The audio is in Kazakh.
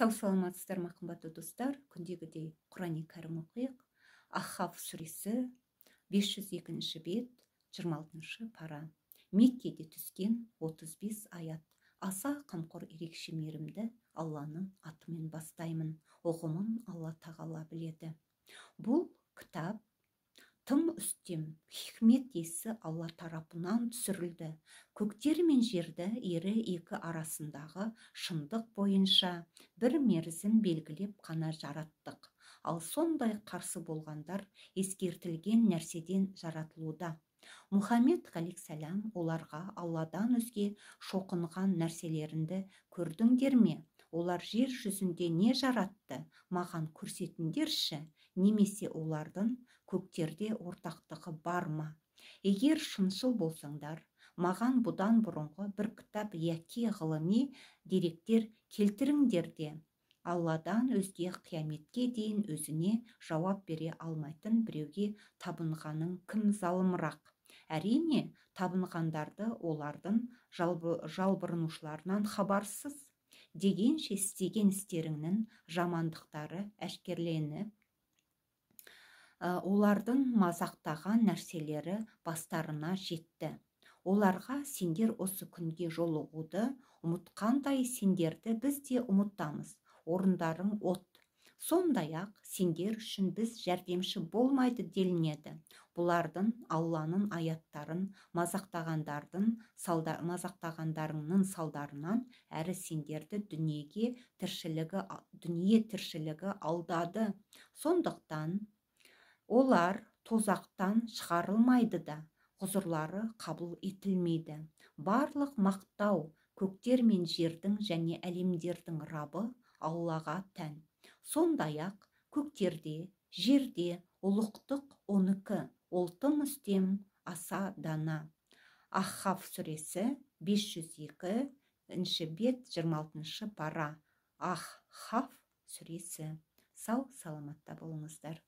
Сау саламатсыздар ма, қымбатты достар. Күндегідей Құран-ы Кәрім оқиық. Ахқаф сүресі 502 бет, 26 пара. Меккеде түскен 35 аят. Аса қамқор ерекше мейірімді Алланың атымен бастаймын. Ұғымын Алла тағала біледі. Бұл кітап тым үстем, хикмет есі Алла тарапынан түсірілді. Көктер мен жерді ері екі арасындағы шындық бойынша бір мерзім белгілеп қана жараттық. Ал сондай қарсы болғандар ескертілген нәрседен жаратылуда. Мұхаммед ғалейхиссалам оларға Алладан өзге шоқынған нәрселерінді көрдіңдер ме? Олар жер жүзінде не жаратты? Маған көрсетіңдерші, немесе олардың көктерде ортақтығы бар ма? Егер шыншыл болсаңдар, маған бұдан бұрынғы бір кітап яки ғылыми деректер келтіріңдер де. Алладан өзге қияметке дейін өзіне жауап бере алмайтын біреуге табынғаның кім залымырақ? Әрине, табынғандарды олардың жалбырынушыларынан хабарсыз. Дегенше істеген істеріңнің жамандықтары әшкерленіп, олардың мазақтаған нәрселері бастарына жетті. Оларға сендер осы күнге жолығуды ұмытқандай сендерді біз де ұмытамыз. Орындарың от. Сондай-ақ сендер үшін біз жәрдемші болмайды делінеді. Бұлардың Алланың аяттарын мазақтағандарыңның салдарынан әрі сендерді дүние тіршілігі алдады. Сондықтан олар тозақтан шығарылмайды да, ғұзырлары қабыл етілмейді. Барлық мақтау көктер мен жердің және әлемдердің Рабы Аллаға тән. Сондай-ақ көктерде, жерде ұлықтық оныкі, ол тым үстем, аса дана. Ахқаф сүресі 502 бет, 26 пара. Ахқаф сүресі. Сау саламатта болыңыздар.